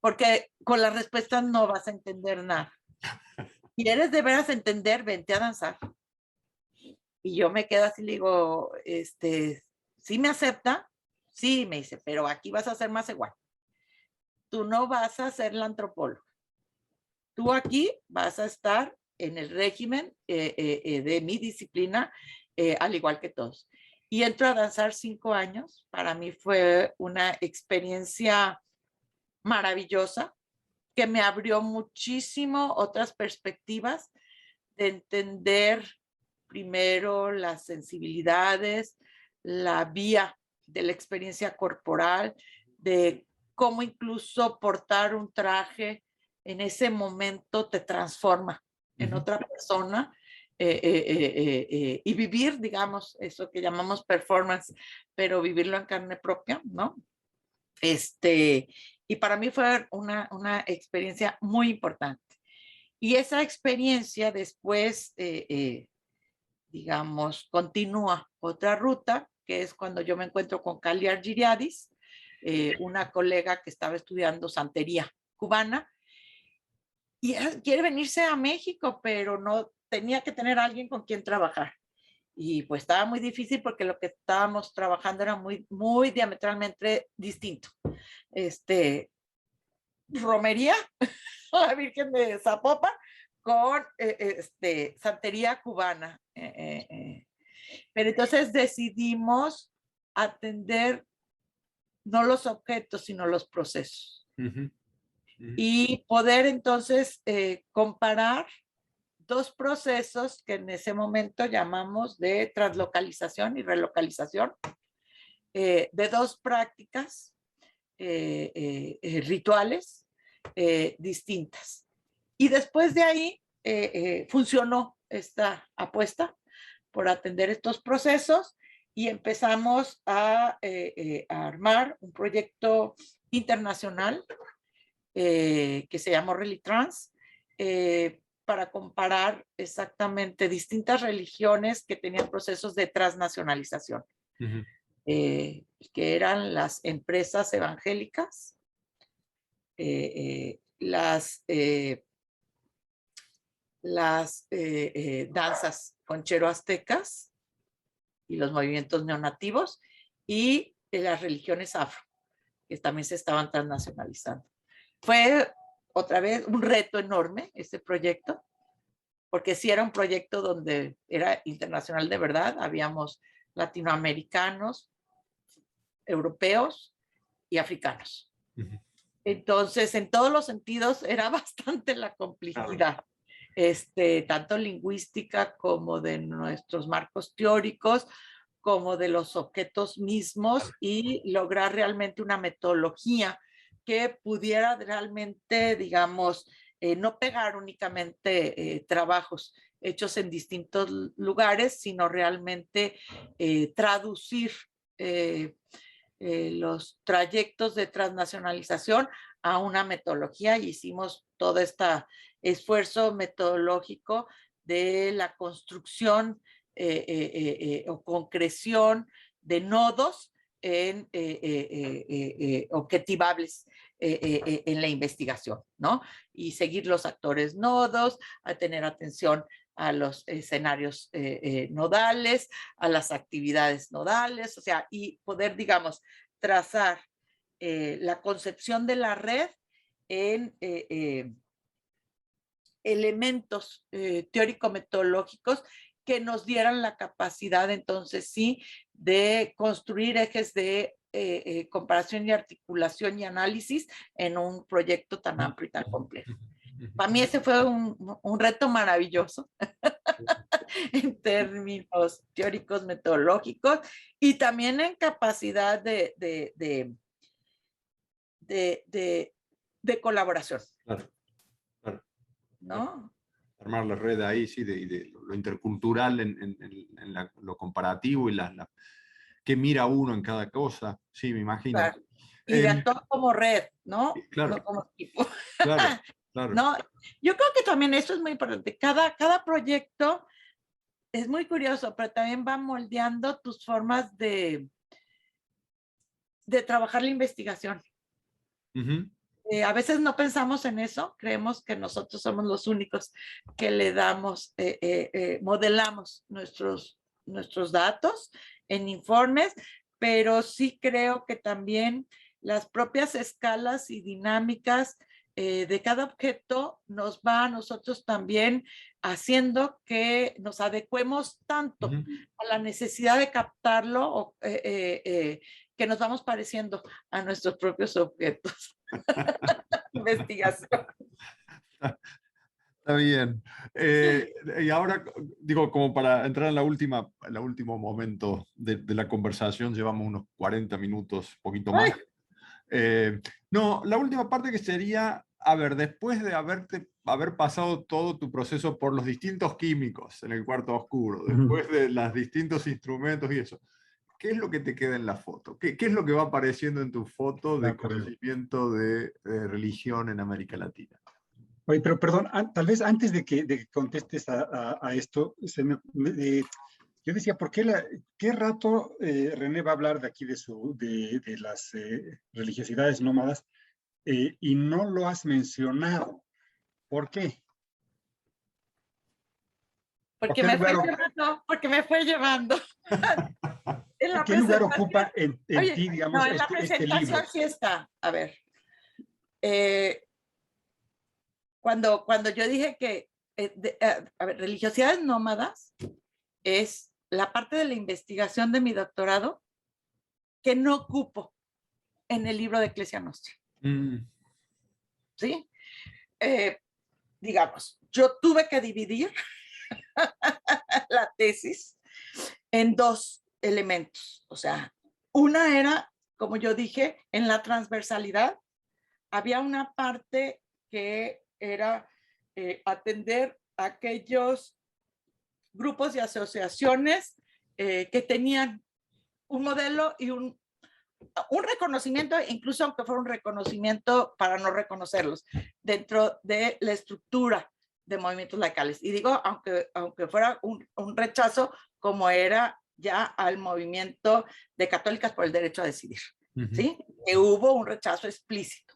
porque con las respuestas no vas a entender nada. ¿Quieres de veras entender? Vente a danzar. Y yo me quedo así, le digo, ¿sí me acepta? Sí, me dice, pero aquí vas a ser más igual. Tú no vas a ser la antropóloga. Tú aquí vas a estar en el régimen de mi disciplina, al igual que todos. Y entro a danzar 5 años. Para mí fue una experiencia maravillosa que me abrió muchísimo otras perspectivas de entender primero las sensibilidades, la vía de la experiencia corporal, de cómo incluso portar un traje en ese momento te transforma en otra persona y vivir, digamos, eso que llamamos performance, pero vivirlo en carne propia, ¿no? Y para mí fue una experiencia muy importante. Y esa experiencia después, digamos, continúa otra ruta, que es cuando yo me encuentro con Cali Argiriadis, una colega que estaba estudiando santería cubana, y quiere venirse a México, pero no tenía que tener alguien con quien trabajar. Y pues estaba muy difícil porque lo que estábamos trabajando era muy diametralmente distinto. Romería a la Virgen de Zapopan con santería cubana. Pero entonces decidimos atender no los objetos, sino los procesos. Y poder entonces comparar dos procesos que en ese momento llamamos de translocalización y relocalización, de dos prácticas rituales distintas. Y después de ahí funcionó esta apuesta por atender estos procesos y empezamos a armar un proyecto internacional que se llamó Relitrans, para comparar exactamente distintas religiones que tenían procesos de transnacionalización, que eran las empresas evangélicas, las danzas conchero-aztecas y los movimientos neonativos, y las religiones afro, que también se estaban transnacionalizando. Fue otra vez un reto enorme este proyecto, porque sí era un proyecto donde era internacional de verdad. Habíamos latinoamericanos, europeos y africanos. Entonces, en todos los sentidos era bastante la complejidad, tanto lingüística como de nuestros marcos teóricos, como de los objetos mismos, y lograr realmente una metodología que pudiera realmente, digamos, no pegar únicamente trabajos hechos en distintos lugares, sino realmente traducir los trayectos de transnacionalización a una metodología, y hicimos todo este esfuerzo metodológico de la construcción o concreción de nodos en objetivables en la investigación, ¿no? Y seguir los actores nodos, a tener atención a los escenarios nodales, a las actividades nodales, o sea, y poder, digamos, trazar la concepción de la red en elementos teórico-metodológicos que nos dieran la capacidad, entonces sí, de construir ejes de comparación y articulación y análisis en un proyecto tan amplio y tan complejo. Para mí ese fue un reto maravilloso en términos teóricos, metodológicos, y también en capacidad de colaboración. Claro, claro. ¿No? Armar la red ahí, sí, de lo intercultural en lo comparativo y qué mira uno en cada cosa, sí, me imagino. Claro. Y de actuar como red, ¿no? Claro. No como equipo. Claro, claro. No, yo creo que también eso es muy importante. Cada proyecto es muy curioso, pero también va moldeando tus formas de trabajar la investigación. A veces no pensamos en eso, creemos que nosotros somos los únicos que le damos, modelamos nuestros datos en informes, pero sí creo que también las propias escalas y dinámicas de cada objeto nos va a nosotros también haciendo que nos adecuemos tanto a la necesidad de captarlo, o que nos vamos pareciendo a nuestros propios objetos. Investigación. Está bien. Y ahora, digo, como para entrar en el último momento de la conversación, llevamos unos 40 minutos, poquito más. No, la última parte que sería, a ver, después de haber pasado todo tu proceso por los distintos químicos en el cuarto oscuro, después de los distintos instrumentos y eso, ¿qué es lo que te queda en la foto? ¿Qué es lo que va apareciendo en tu foto de conocimiento de religión en América Latina? Oye, pero perdón, tal vez antes de que contestes a esto, yo decía, ¿qué rato René va a hablar de aquí de las religiosidades nómadas y no lo has mencionado? ¿Por qué? Porque me fue llevando. ¿Qué lugar ocupa en Oye, ti, digamos, no, en la este presentación libro? sí está. A ver. Cuando yo dije que, a ver, religiosidades nómadas es la parte de la investigación de mi doctorado que no ocupo en el libro de Ecclesia Nostra. ¿Sí? Digamos, yo tuve que dividir la tesis en dos elementos. O sea, una era, como yo dije, en la transversalidad, había una parte que era atender a aquellos grupos y asociaciones que tenían un modelo y un reconocimiento, incluso aunque fuera un reconocimiento para no reconocerlos, dentro de la estructura de movimientos laicales. Y digo, aunque fuera un rechazo, como era ya al movimiento de católicas por el derecho a decidir, ¿sí? Que hubo un rechazo explícito.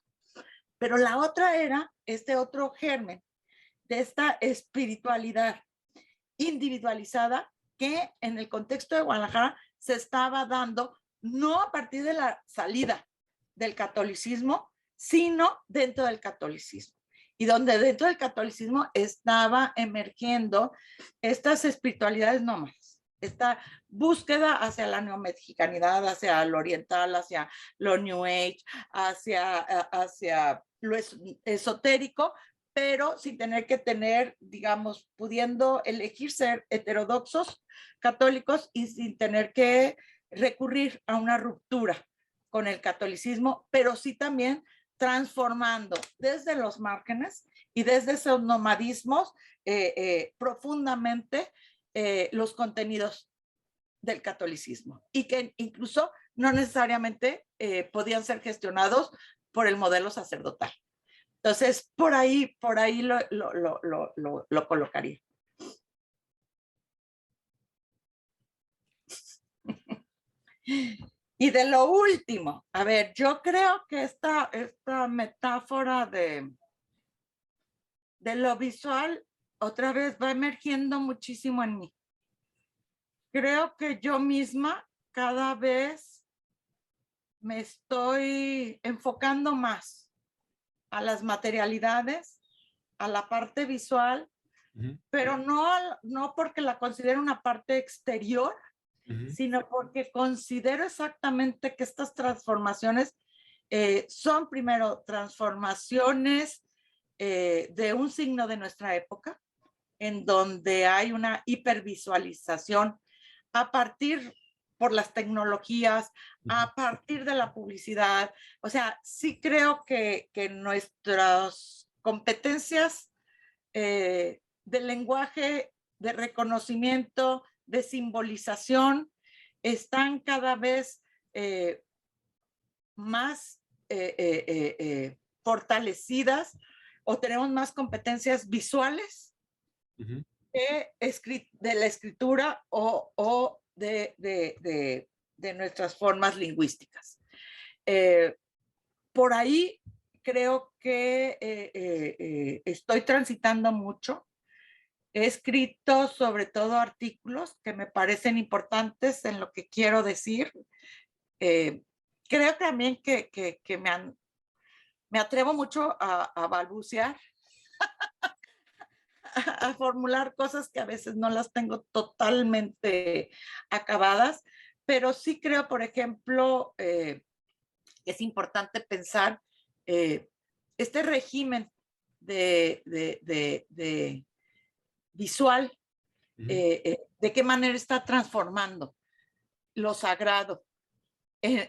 Pero la otra era este otro germen de esta espiritualidad individualizada que en el contexto de Guadalajara se estaba dando no a partir de la salida del catolicismo, sino dentro del catolicismo. Y donde dentro del catolicismo estaba emergiendo estas espiritualidades nómadas, esta búsqueda hacia la neomexicanidad, hacia lo oriental, hacia lo New Age, hacia lo esotérico, pero sin tener que tener, digamos, pudiendo elegir ser heterodoxos católicos y sin tener que recurrir a una ruptura con el catolicismo, pero sí también transformando desde los márgenes y desde esos nomadismos profundamente los contenidos del catolicismo y que incluso no necesariamente podían ser gestionados por el modelo sacerdotal. Entonces, por ahí lo colocaría. Y de lo último, a ver, yo creo que esta metáfora de lo visual otra vez va emergiendo muchísimo en mí. Creo que yo misma cada vez me estoy enfocando más a las materialidades, a la parte visual, pero no porque la considero una parte exterior, sino porque considero exactamente que estas transformaciones son primero transformaciones de un signo de nuestra época, en donde hay una hipervisualización a partir por las tecnologías, a partir de la publicidad. O sea, sí creo que nuestras competencias de lenguaje, de reconocimiento, de simbolización, están cada vez más fortalecidas o tenemos más competencias visuales de la escritura o de nuestras formas lingüísticas. Por ahí creo que estoy transitando mucho. He escrito sobre todo artículos que me parecen importantes en lo que quiero decir. Creo también que me atrevo mucho a balbucear, a formular cosas que a veces no las tengo totalmente acabadas, pero sí creo, por ejemplo, es importante pensar este régimen de visual, de qué manera está transformando lo sagrado en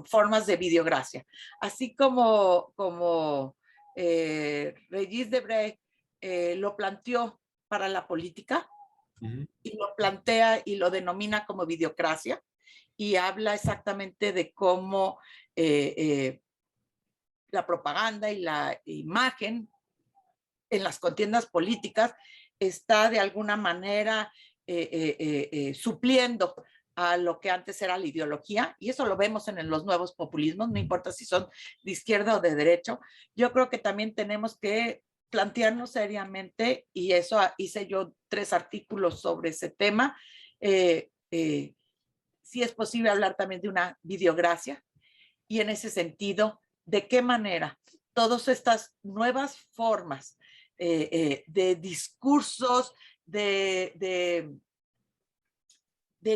formas de videogracia. Así como Regis Debray lo planteó para la política y lo plantea y lo denomina como videocracia y habla exactamente de cómo la propaganda y la imagen en las contiendas políticas está de alguna manera supliendo a lo que antes era la ideología, y eso lo vemos en los nuevos populismos, no importa si son de izquierda o de derecha. Yo creo que también tenemos que plantearnos seriamente, y eso hice yo 3 artículos sobre ese tema. Si es posible hablar también de una videogracia, y en ese sentido, de qué manera todas estas nuevas formas de discursos, de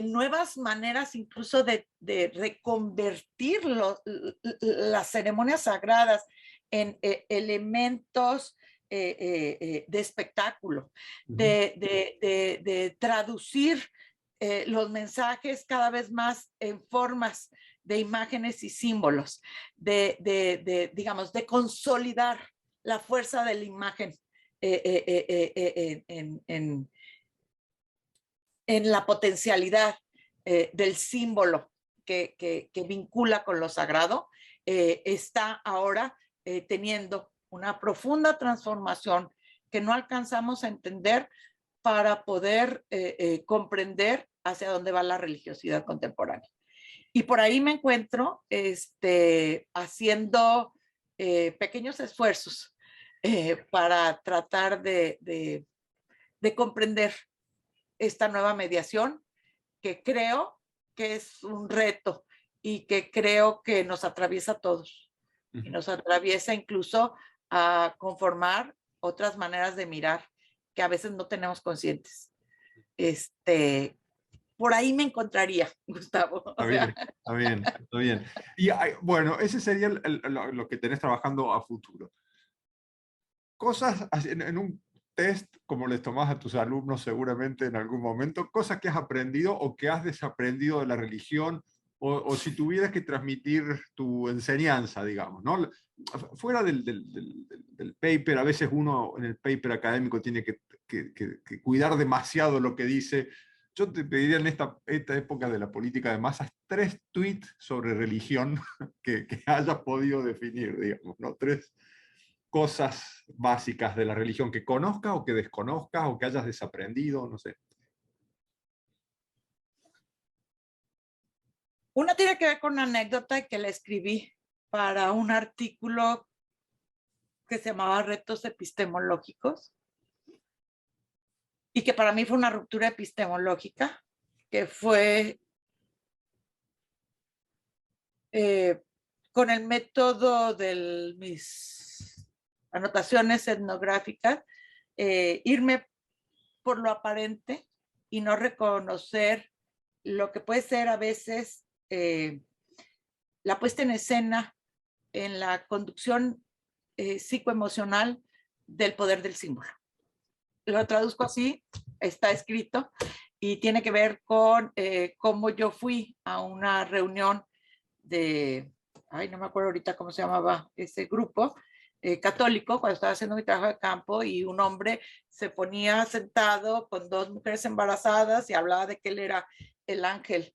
nuevas maneras incluso de reconvertir las ceremonias sagradas en elementos de espectáculo, de traducir los mensajes cada vez más en formas de imágenes y símbolos, digamos, de consolidar la fuerza de la imagen en la potencialidad del símbolo que vincula con lo sagrado, está ahora teniendo una profunda transformación que no alcanzamos a entender para poder comprender hacia dónde va la religiosidad contemporánea. Y por ahí me encuentro haciendo pequeños esfuerzos para tratar de comprender esta nueva mediación, que creo que es un reto y que creo que nos atraviesa a todos. Y nos atraviesa incluso a conformar otras maneras de mirar que a veces no tenemos conscientes. Por ahí me encontraría, Gustavo. Está bien, está bien, está bien. Y bueno, ese sería lo que tenés trabajando a futuro. Cosas en un test, como les tomás a tus alumnos seguramente en algún momento, cosas que has aprendido o que has desaprendido de la religión, o si tuvieras que transmitir tu enseñanza, digamos, ¿no? Fuera del paper, a veces uno en el paper académico tiene que cuidar demasiado lo que dice. Yo te pediría en esta época de la política de masas 3 tweets sobre religión que hayas podido definir, digamos, ¿no? 3 cosas básicas de la religión que conozcas o que desconozcas o que hayas desaprendido, no sé. Una tiene que ver con una anécdota que le escribí para un artículo que se llamaba Retos Epistemológicos, y que para mí fue una ruptura epistemológica, que fue con el método de mis anotaciones etnográficas, irme por lo aparente y no reconocer lo que puede ser a veces la puesta en escena en la conducción psicoemocional del poder del símbolo. Lo traduzco así, está escrito, y tiene que ver con cómo yo fui a una reunión no me acuerdo ahorita cómo se llamaba ese grupo, católico, cuando estaba haciendo mi trabajo de campo, y un hombre se ponía sentado con 2 mujeres embarazadas y hablaba de que él era el ángel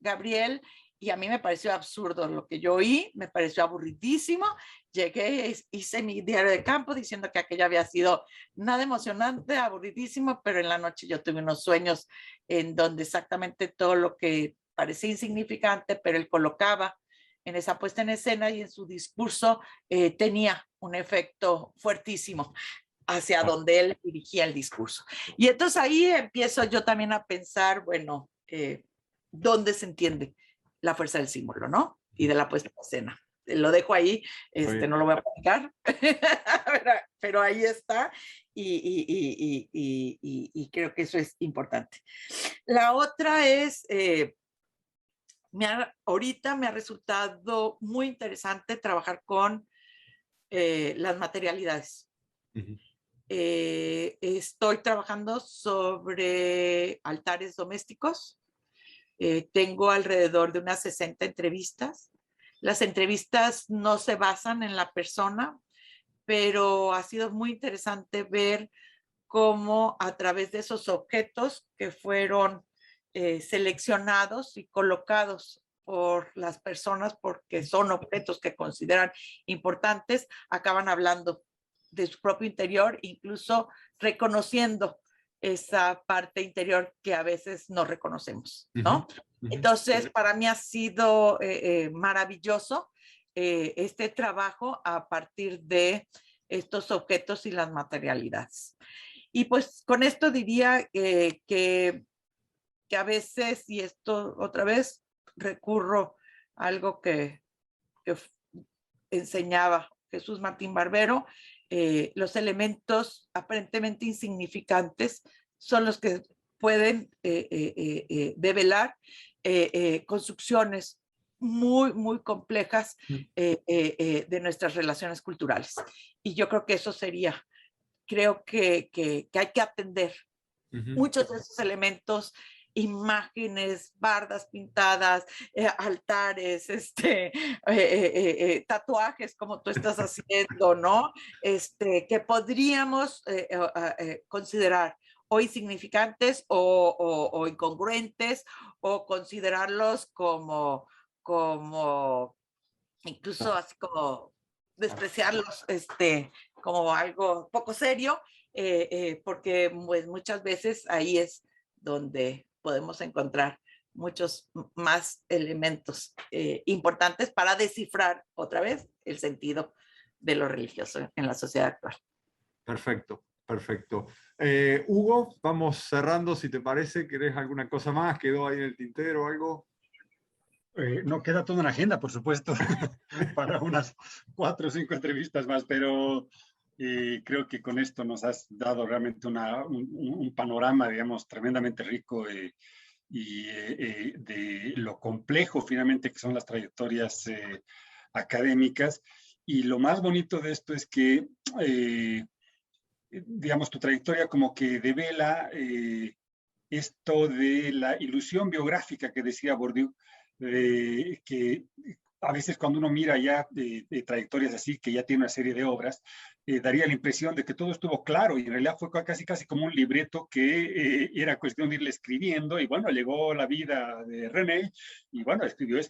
Gabriel, y a mí me pareció absurdo lo que yo oí, me pareció aburridísimo. Llegué, hice mi diario de campo diciendo que aquello había sido nada emocionante, aburridísimo, pero en la noche yo tuve unos sueños en donde exactamente todo lo que parecía insignificante, pero él colocaba en esa puesta en escena y en su discurso tenía un efecto fuertísimo hacia donde él dirigía el discurso. Y entonces ahí empiezo yo también a pensar, bueno, ¿dónde se entiende la fuerza del símbolo, ¿no? Y de la puesta en escena. Lo dejo ahí, no lo voy a platicar, pero ahí está, y creo que eso es importante. La otra es, ahorita me ha resultado muy interesante trabajar con las materialidades. Estoy trabajando sobre altares domésticos. Tengo alrededor de unas 60 entrevistas. Las entrevistas no se basan en la persona, pero ha sido muy interesante ver cómo a través de esos objetos que fueron seleccionados y colocados por las personas porque son objetos que consideran importantes, acaban hablando de su propio interior, incluso reconociendo esa parte interior que a veces no reconocemos, ¿no? Entonces, para mí ha sido maravilloso este trabajo a partir de estos objetos y las materialidades. Y pues con esto diría que a veces, y esto otra vez recurro a algo que enseñaba Jesús Martín Barbero, los elementos aparentemente insignificantes son los que pueden develar construcciones muy, muy complejas de nuestras relaciones culturales. Y yo creo que eso sería, creo que hay que atender muchos de esos elementos, imágenes, bardas pintadas, altares, tatuajes como tú estás haciendo, ¿no? Que podríamos considerar o insignificantes o incongruentes, o considerarlos como incluso así como despreciarlos como algo poco serio, porque pues muchas veces ahí es donde podemos encontrar muchos más elementos importantes para descifrar otra vez el sentido de lo religioso en la sociedad actual. Perfecto, perfecto. Hugo, vamos cerrando, si te parece. ¿Querés alguna cosa más? ¿Quedó ahí en el tintero o algo? No, queda toda una agenda, por supuesto, para unas 4 o 5 entrevistas más, pero creo que con esto nos has dado realmente un panorama, digamos, tremendamente rico de lo complejo finalmente que son las trayectorias académicas. Y lo más bonito de esto es que, digamos, tu trayectoria como que devela esto de la ilusión biográfica que decía Bourdieu, que a veces cuando uno mira ya de trayectorias así, que ya tiene una serie de obras, daría la impresión de que todo estuvo claro y en realidad fue casi como un libreto que era cuestión de irle escribiendo y bueno, llegó la vida de René y bueno, escribió.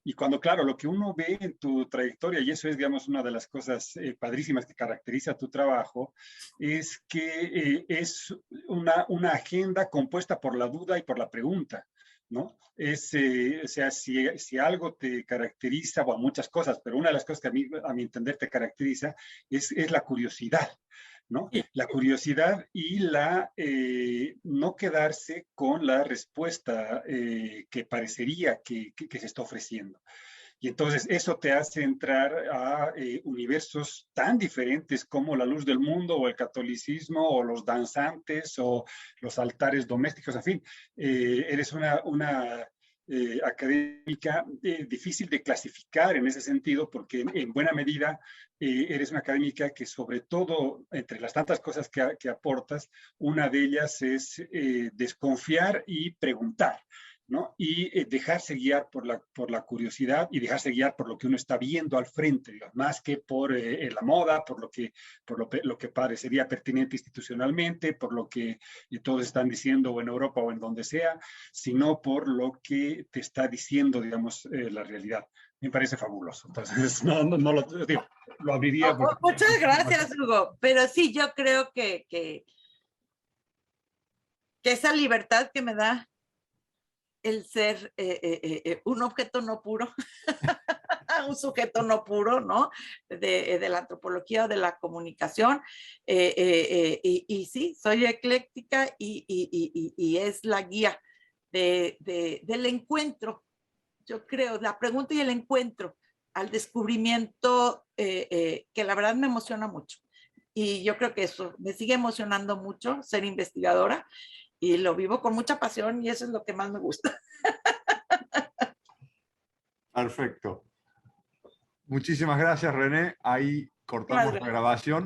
Y cuando, claro, lo que uno ve en tu trayectoria, y eso es, digamos, una de las cosas padrísimas que caracteriza tu trabajo, es que es una agenda compuesta por la duda y por la pregunta, ¿no? O sea, si algo te caracteriza, bueno, muchas cosas, pero una de las cosas que a mi entender te caracteriza es la curiosidad, ¿no? La curiosidad y no quedarse con la respuesta que parecería que se está ofreciendo. Y entonces eso te hace entrar a universos tan diferentes como la luz del mundo o el catolicismo o los danzantes o los altares domésticos, en fin, eres una académica difícil de clasificar en ese sentido porque en buena medida eres una académica que sobre todo entre las tantas cosas que aportas, una de ellas es desconfiar y preguntar, ¿no? Y dejarse guiar por la curiosidad y dejarse guiar por lo que uno está viendo al frente, digamos, más que por la moda, por lo que parecería pertinente institucionalmente, por lo que todos están diciendo o en Europa o en donde sea, sino por lo que te está diciendo, digamos, la realidad. Me parece fabuloso. Entonces, no lo digo, lo abriría. Muchas gracias, Hugo. Pero sí, yo creo que esa libertad que me da el ser un objeto no puro, un sujeto no puro, ¿no? De la antropología o de la comunicación. Y sí, soy ecléctica y es la guía del encuentro, yo creo, la pregunta y el encuentro al descubrimiento que la verdad me emociona mucho. Y yo creo que eso me sigue emocionando mucho, ser investigadora, y lo vivo con mucha pasión y eso es lo que más me gusta. Perfecto. Muchísimas gracias, René. Ahí cortamos la grabación.